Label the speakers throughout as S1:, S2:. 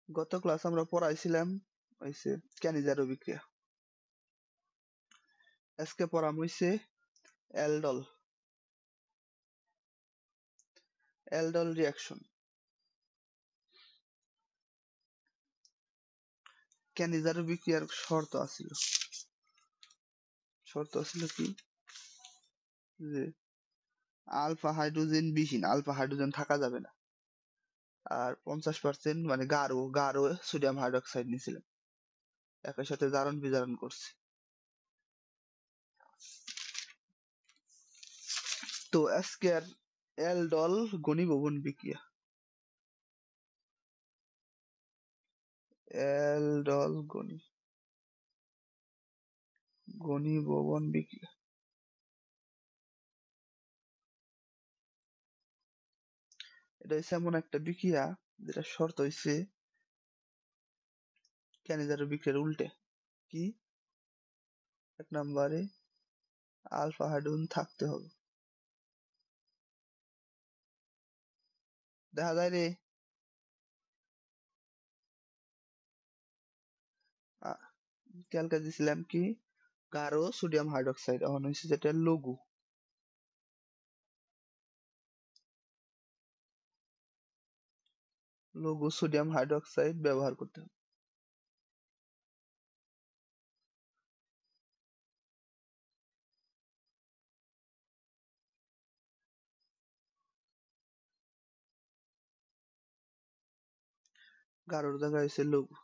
S1: গত ক্লাস আমরা পড়াইছিলাম হইছে ক্যানিজারো বিক্রিয়া। আজকে পড়াম হইছে অ্যালডল রিঅ্যাকশন। ক্যানিজারো বিক্রিয়ার শর্ত আছিল কি যে আলফা হাইড্রোজেন বিহীন, আলফা হাইড্রোজেন থাকা যাবে না, আর 50% মানে গাঢ় সোডিয়াম হাইড্রোক্সাইড নিয়েছিলাম, একই সাথে জারণ বিজারণ করছি। তো আজকের অ্যালডল ঘনীভবন বিক্রিয়া, অ্যালডল ঘনীভবন বিক্রিয়া। এটা হচ্ছে এমন একটা বিক্রিয়া যেটা শর্ত হইছে ক্যানিজারো বিক্রিয়ার উল্টে। কি? 1 নম্বরে আলফা হাইড্রোজেন থাকতে হবে। দেখা যায় রে, ক্যালকা দিছিলাম কি গাঢ় সোডিয়াম হাইড্রোক্সাইড, এখন হচ্ছে যেটা লঘু সোডিয়াম হাইড্রোক্সাইড ব্যবহার করতে হবে। গাঢ়র জায়গায় হচ্ছে লঘু।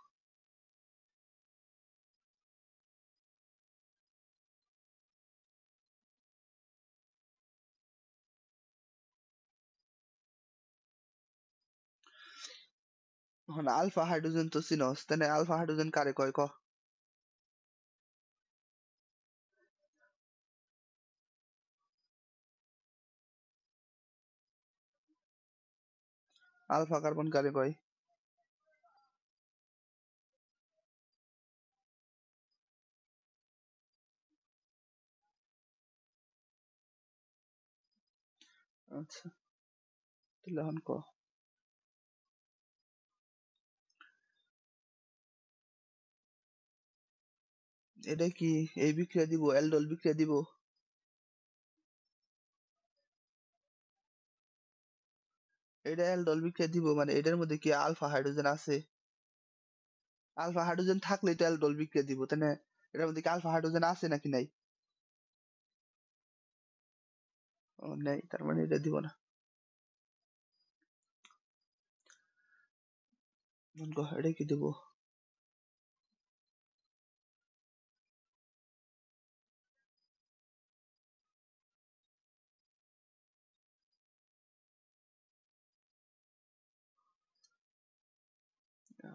S1: এখন আলফা হাইড্রোজেন তো চিনস, তাই আলফা হাইড্রোজেন কারে কয় ক? আলফা কার্বন কারে কয়? আচ্ছা, তাহলে এখন ক। এটা কি এই বিক্রিয়া দিব, অ্যালডল বিক্রিয়া দিব? এটা অ্যালডল বিক্রিয়া দিব মানে এটার মধ্যে কি আলফা হাইড্রোজেন আছে? আলফা হাইড্রোজেন থাকলেই তো অ্যালডল বিক্রিয়া দিব, তাই না? এটার মধ্যে কি আলফা হাইড্রোজেন আছে নাকি নাই? ও নেই, তার মানে এটা দিব না। এটা কি দিব?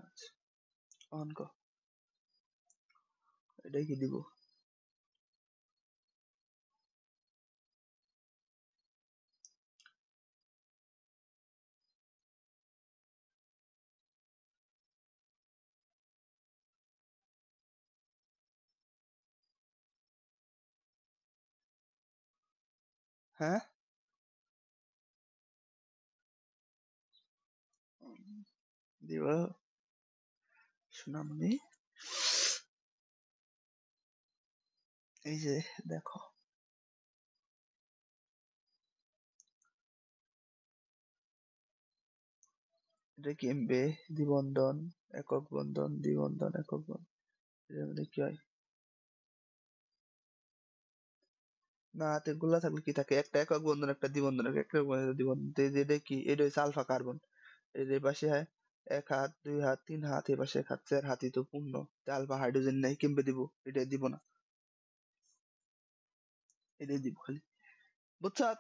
S1: আচ্ছা, অন ক, এটাই কি দিব? হ্যাঁ, দিব সোনামণি। এই যে দেখো, এটা কি এমবে দ্বিবন্ধন, একক বন্ধন, দ্বিবন্ধন, একক বন্ধন, এর মধ্যে কি হয়? না, হাতে গোলা থাকলে কি থাকে? একটা একক বন্ধন, একটা দ্বিবন্ধন, একটা দ্বিবন্ধন। তো এই যে এটা কি? এটা হচ্ছে আলফা কার্বন। এই যে পাশে হয় 1 হাত, 2 হাত, 3 হাত, এই পাশে 1 হাত, 4 হাতই তো পূর্ণ। আলফা হাইড্রোজেন নাই, কেমবে দিব? এটা দিব না, এটাই দিব খালি। বুঝছত?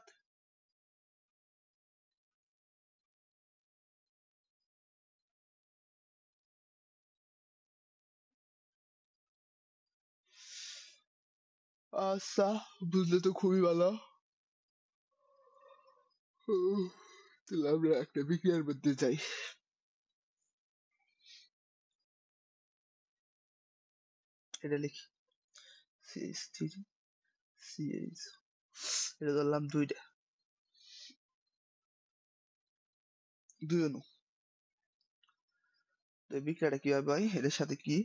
S1: আচ্ছা, বুঝলে তো খুবই ভালো। তাহলে আমরা একটা বিক্রিয়ার মধ্যে যাই। এটা লিখি CH3 CH, এটা ধরলাম 2টা, 2 অণু। তো এই বিক্রিয়াটা কি হবে ভাই, এদের সাথে কি,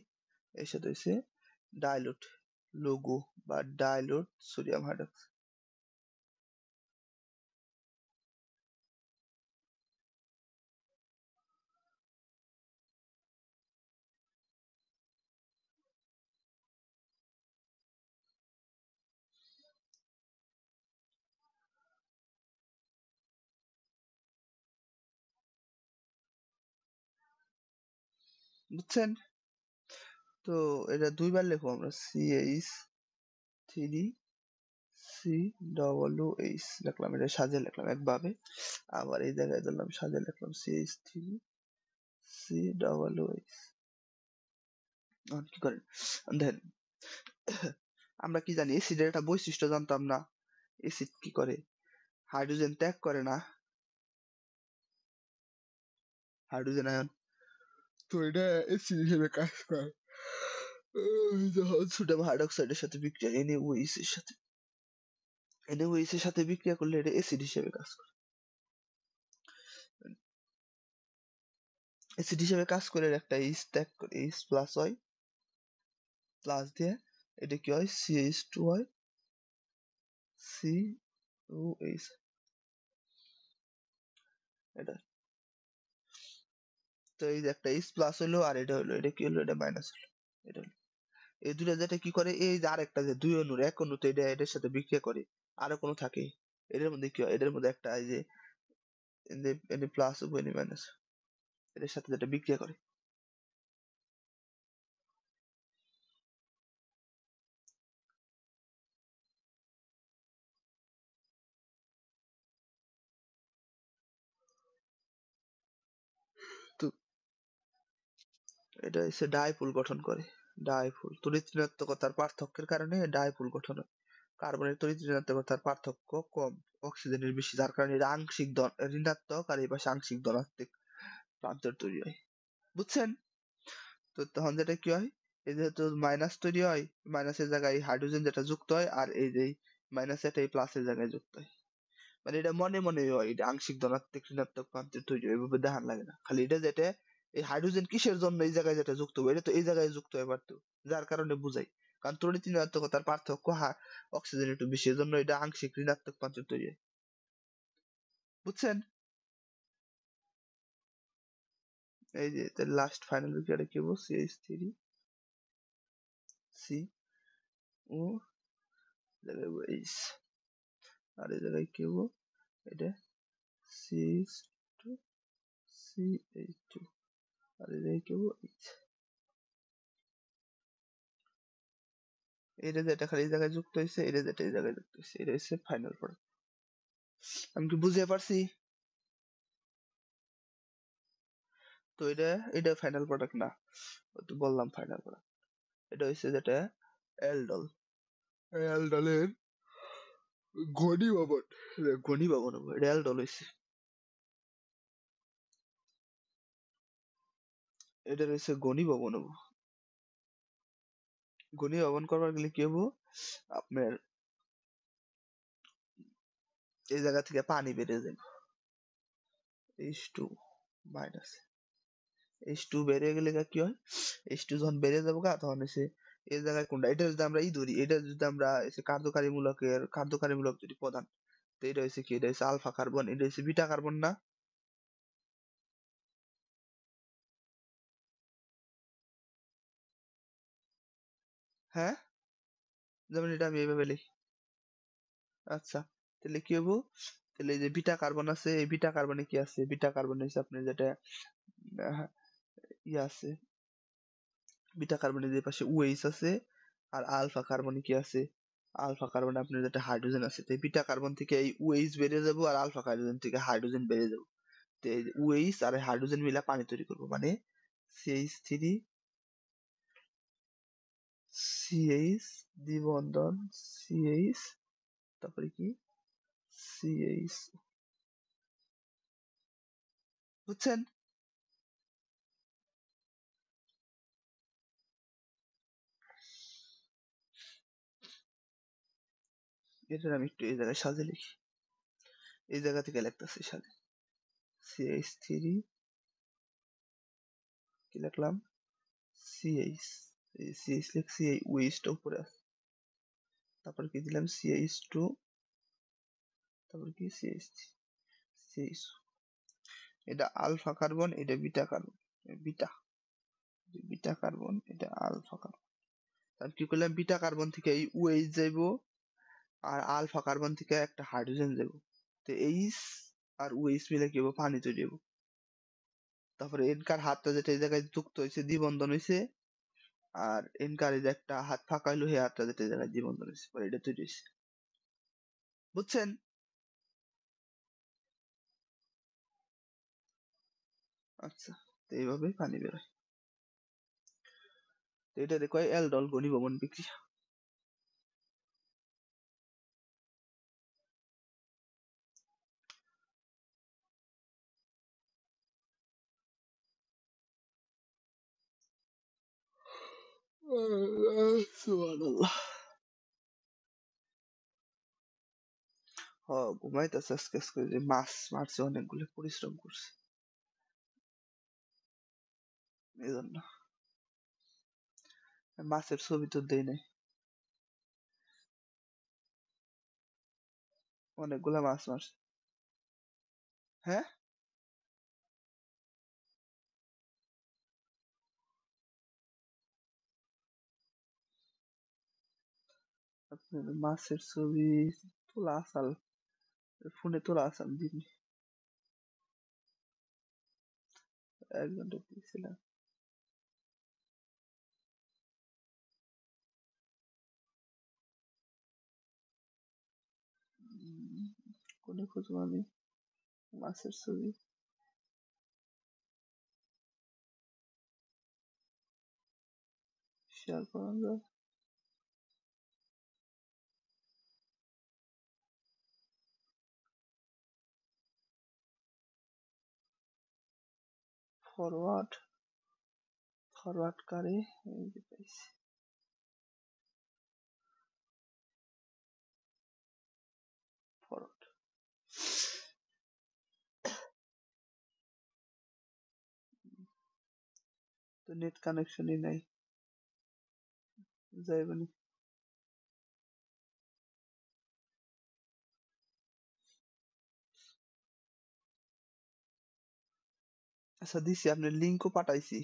S1: এর সাথে হচ্ছে ডাইলুট লঘু বা ডাইলুট সোডিয়াম হাইড্রোক্সাইড। বুঝছেন? তো এটা দুইবার লিখবো আমরা, CH3 COOH লিখলাম, এটা সাজিয়ে লিখলাম একভাবে। আবার এই জায়গায় দিলাম সাজিয়ে লিখলাম CH3 COOH। এখন কি করেন দেখেন, আমরা কি জানি অ্যাসিডের একটা বৈশিষ্ট্য জানতাম না, অ্যাসিড কি করে, হাইড্রোজেন ত্যাগ করে না, হাইড্রোজেন আয়ন, তো এটা অ্যাসিড হিসেবে কাজ করে। যখন সোডিয়াম হাইড্রোক্সাইডের সাথে বিক্রিয়া NaOH এর সাথে, NaOH এর সাথে বিক্রিয়া করলে এটা অ্যাসিড হিসেবে কাজ করে। অ্যাসিড হিসেবে কাজ করে একটা H ত্যাগ করে, H প্লাস হয়, প্লাস দিয়ে এটা কি হয়, CH2 হয়, COH, এটা। তো এই যে একটা H প্লাস হলো আর এটা হলো, এটা কি হলো, এটা মাইনাস হলো, এটা হলো। এই দুটা যেটা কি করে, এই যে আরেকটা যে দুই অণুর এক অণু, তো এটা এটার সাথে বিক্রিয়া করে, আরো কোনো থাকে, এটার মধ্যে কি হয়, এটার মধ্যে একটা এই যে এনে প্লাস ও এনে মাইনাস, এটার সাথে যেটা বিক্রিয়া করে। তো এটা হচ্ছে ডাইপোল গঠন করে, ডাইপোল তড়িৎ ঋণাত্মকতার পার্থক্যের কারণে ডাইপোল গঠন হয়। কার্বনের তড়িৎ ঋণাত্মকতার পার্থক্য কম, অক্সিজেনের বেশি, যার কারণে এটা আংশিক ঋণাত্মক আর এই পাশে আংশিক ধনাত্মক প্রান্তর তৈরি হয়। বুঝছেন? তো তখন যেটা কি হয়, এই যেহেতু মাইনাস তৈরি হয়, মাইনাসের জায়গায় হাইড্রোজেন যেটা যুক্ত হয়, আর এই যে মাইনাস এটা এই প্লাসের জায়গায় যুক্ত হয়। মানে এটা মনে মনে হয়, এটা আংশিক ধনাত্মক ঋণাত্মক প্রান্তে তৈরি হয়, এভাবে দেখান লাগে না। খালি এটা যেটা, এই হাইড্রোজেন কিসের জন্য এই জায়গায় যেটা যুক্ত হবে, এটা তো এই জায়গায় যুক্ত হয়ে পারতো, যার কারণে বুঝাই। কারণ তড়িৎ ঋণাত্মকতার পার্থক্য অক্সিজেন একটু বেশি, এর জন্য এটা আংশিক ঋণাত্মক প্রান্তে তৈরি হয়। বুঝছেন? এই যে লাস্ট ফাইনাল বিক্রিয়াটা কি বলছি, CH3 COOH, আর এই জায়গায় কি হবো, এটা CH2 CH2, আর এই জায়গায় কি হবো, এটা যেটা খালি এই জায়গায় যুক্ত হয়েছে, এটা যেটা এই জায়গায় যুক্ত হয়েছে, এটা হচ্ছে ফাইনাল প্রোডাক্ট। আমি কি বুঝতে পারছি? তো এটা, এটা ফাইনাল প্রোডাক্ট না, তো বললাম ফাইনাল প্রোডাক্ট। এটা হচ্ছে যেটা অ্যালডল, অ্যালডলের ঘনীভবন, ঘনীভবন হবো, এটা অ্যালডল হয়েছে। এটা রয়েছে ঘনীভবন হবো, ঘনীভবন করবার গেলে কি হবো, আপনার এই জায়গা থেকে পানি বেড়ে যাবে, H2 মাইনাস, H2 বেড়ে গেলে কি হয়, H2 যখন বেড়ে যাবো তখন এসে এই জায়গায় কোনটা, এটা যদি আমরা ধরি, এটা যদি আমরা এসে কার্যকারী মূলকের কার্যকারী মূলক যদি প্রধান, তো এটা হচ্ছে কি, এটা হচ্ছে আলফা কার্বন, এটা হচ্ছে বিটা কার্বন না? হ্যাঁ, যেমন এটা আমি এইভাবে লিখি। আচ্ছা, তাহলে কি হবো, তাহলে এই যে বিটা কার্বন আছে, এই বিটা কার্বনে কি আছে, বিটা কার্বন হচ্ছে আপনার যেটা আহ, ইয়ে আছে, বিটা কার্বনের যে পাশে OH আছে, আর আলফা কার্বনে কি আছে, আলফা কার্বনে আপনার যেটা হাইড্রোজেন আছে, তো এই বিটা কার্বন থেকে এই OH বেড়ে যাবো, আর আলফা কার্বন থেকে হাইড্রোজেন বেড়ে যাবো, তো এই OH আর হাইড্রোজেন মিলে পানি তৈরি করবো, মানে CH3 CH দ্বিবন্ধন CH, তারপরে কি CH। বুঝছেন? এটা আমি একটু এই জায়গায় সাজে লিখি, এই জায়গা থেকে লিখতেছি সাজে, CH3 কি লিখলাম সিএইচ, এই সিএইচ লিখছি, এই ওয়েস্টটা উপরে আছে, তারপর কি দিলাম সিএইচ টু, তারপর কি সিএইচ সিএইচ, এটা আলফা কার্বন, এটা beta carbon, beta beta carbon, এটা আলফা কার্বন। তাহলে কি করলাম, বিটা কার্বন থেকে এই ওএইচ যাইবো, আর আলফা কার্বন থেকে একটা হাইড্রোজেন যাইবো, তো এইচ আর ওএইচ মিলে কি হবো, পানি তৈরি হবো। তারপরে এনকার হাতটা যেটা এই জায়গায় যুক্ত হয়েছে, দ্বিবন্ধন হয়েছে, আর এনকার এই যে একটা হাত ফাঁকা হইলো, হে হাতটা যেটা এই জায়গায় দ্বিবন্ধন হয়েছে, পরে এটা তৈরি হয়েছে। বুঝছেন? আচ্ছা, তো এইভাবে পানি বেরোয়। তো এটা দেখো অ্যালডল ঘনীভবন বিক্রিয়া। সুবহানাল্লাহ। ঘুমাইতেছে আজকে, আজকে যে মাছ মারছে অনেকগুলো, পরিশ্রম করছে এই জন্য। মাছের ছবি তো দেই নাই, অনেকগুলা মাছ মারছে। হ্যাঁ, আপনার মাছের ছবি তোলা আসাল, ফোনে তোলা আসাল দিন, এক ঘন্টা দিয়েছিলাম। কোনে খুঁজবো আমি মাছের ছবি? শেয়ার করা যায়? ফরওয়ার্ড, ফরওয়ার্ড কারে, এই যে পাইছি, ফরওয়ার্ড। তো নেট কানেকশনই নাই, যাইবনি। আচ্ছা দিছি, আপনার লিঙ্কও পাঠাইছি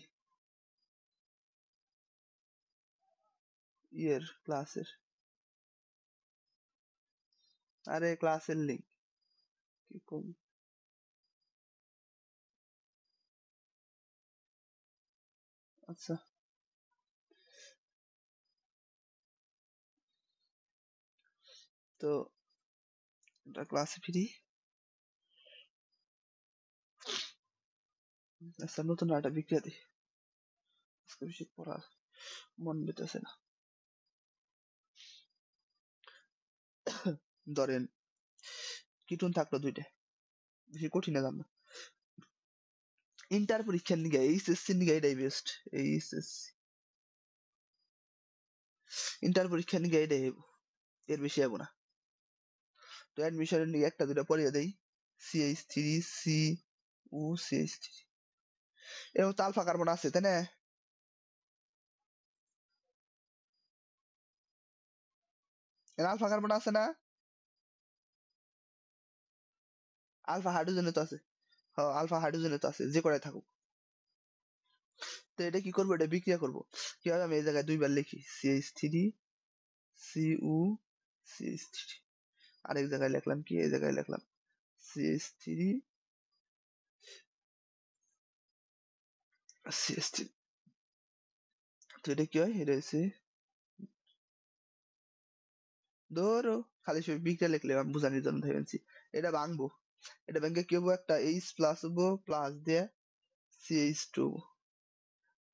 S1: ইয়ের ক্লাসের, আরে ক্লাসের লিঙ্ক কি কম। আচ্ছা, তো এটা ক্লাসে ফিরি। আচ্ছা, নতুন একটা বিক্রিয়া দিই, আজকে বেশি পড়ার মন পেতেছে না। ধরেন কিটুন থাকলো দুইটা, বেশি কঠিন না, জানো ইন্টার পরীক্ষার নিগে এইচএসসি নিগে এটাই বেস্ট। এইচএসসি ইন্টার পরীক্ষার নিগে এটাই হইব, এর বেশি হইব না। তো অ্যাডমিশনের নিগে একটা দুইটা পড়িয়ে দেই, সিএইচ থ্রি সি ও সিএইচ থ্রি, এরকম তো আলফা কার্বন আছে তাই না? এর আলফা কার্বন আছে না? আলফা হাইড্রোজেনে তো আছে, হ্যাঁ আলফা হাইড্রোজেনে তো আছে, যে কটাই থাকুক। তো এটা কি করবো, এটা বিক্রিয়া করবো। কিভাবে, আমি এই জায়গায় দুইবার লিখি CH three CO CH three, আরেক জায়গায় লিখলাম কি, এই জায়গায় লিখলাম সিএইচ থ্রি সিএইচ থ্রি। তো এটা কি হয়, এটা হচ্ছে, ধরো খালি শুধু বিক্রিয়া লিখলে আমি বোঝানোর জন্য ভেবেছি। এটা ভাঙবো, এটা ভেঙে কি হবো, একটা এইচ প্লাস হবো, প্লাস দিয়ে সিএইচ টু,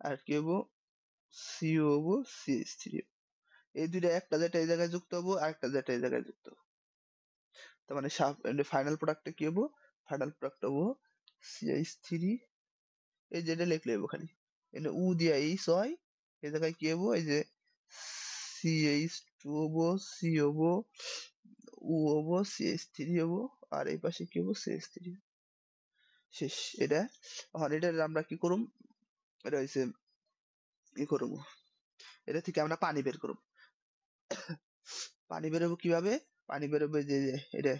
S1: আর কি হবো সিও হবো সিএইচ থ্রি। এই দুইটা একটা যেটা এই জায়গায় যুক্ত হবো, আর একটা যেটা এই জায়গায় যুক্ত হবো, তার মানে ফাইনাল প্রোডাক্টে কি হবো, ফাইনাল প্রোডাক্ট হবো সিএইচ থ্রি, এই যেটা লিখলে হবো খালি, এখানে উ দিয়া এইচ হয়, এই জায়গায় কি হবো, এই যে সিএইচ টু হবো, সি হবো, উ হবো, সিএইচ থ্রি হবো, আর এই পাশে কি হবো সিএইচ থ্রি। শেষ এটা। এখন এটার আমরা কি করুম, এটা হইছে ই করবো, এটা থেকে আমরা পানি বের করবো। পানি বেরোবো কিভাবে? পানি বেরোবে যে যে এটা,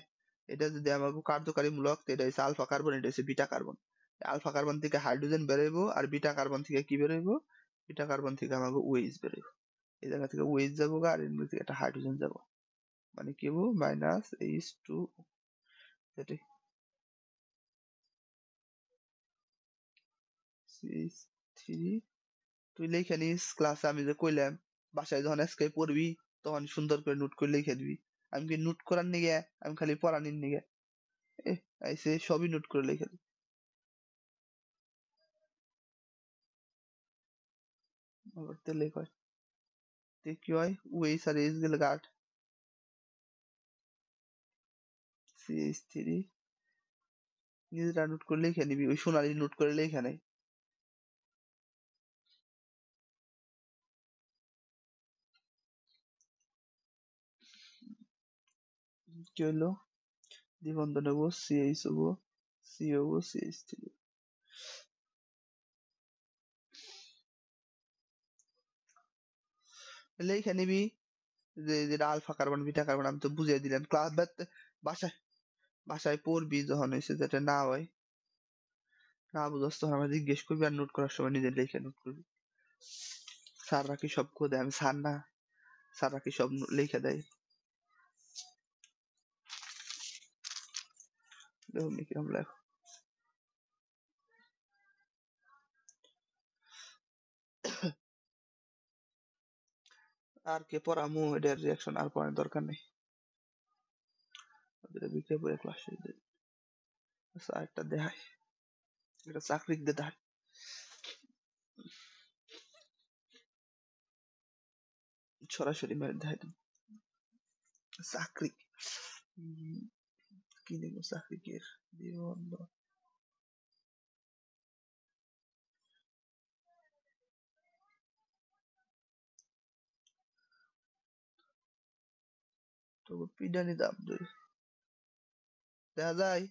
S1: এটা যদি আমাকে কার্যকারী মূলক, তো এটা হচ্ছে আলফা কার্বন, এটা হচ্ছে বিটা কার্বন। আলফা কার্বন থেকে হাইড্রোজেন বেরোইবো, আর বিটা কার্বন থেকে কি বেরোইবো? বিটা কার্বন থেকে আমাকে ওএইচ বেরোইবো। এই জায়গা থেকে ওএইচ যাবো গা, আর এর মধ্যে থেকে একটা হাইড্রোজেন যাবো, মানে কি হবো? মাইনাস এইচ টু, এটাই সিএইচ থ্রি। তুই লিখে নিস ক্লাসে, আমি যে কইলাম, বাসায় যখন আজকে পড়বি তখন সুন্দর করে নোট করে লিখে দিবি। আমি কি নোট করার নিগে? আমি খালি পড়ানির নিগে? এ আইসে সবই নোট করে লিখে দিই। আবার তেলে কয় তে কি হয়? ওএইচ আর এইচ গেলে গাঢ়, সিএইচ থ্রি। নিজেরা নোট করে লিখে নিবি, ওই সোনালি নোট করে লিখে নেই। কি হইলো? দ্বিবন্ধ নেবো, সিএইচ হবো, সি হবো, সিএইচ থ্রি। লিখে নিবি যে যেটা আলফা কার্বন বিটা কার্বন, আমি তো বুঝিয়ে দিলাম ক্লাস। বাসায়, বাসায় পড়বি যখন হয়েছে, যেটা না হয়, না বুঝস তখন আমার জিজ্ঞেস করবি, আর নোট করার সময় নিজে লিখে নোট করবি। স্যাররা কি সব করে দেয়? আমি স্যার না, স্যাররা কি সব লিখে দেয়? দেখুন কিরম লেখ। আর কে পড়ামু? এটার রিয়াকশন আর পড়ানোর দরকার নেই, এটা বিক্রিয়া করে ক্লাস শেষ দেয়। আচ্ছা একটা দেখাই, এটা চাকরিক দিয়ে দেখাই, সরাসরি মেরে দেখাই দেব। চাকরি কি নেবো? চাকরিকের দ্বিবন্ধ, তবু পিডানি দাম দেখা যায়।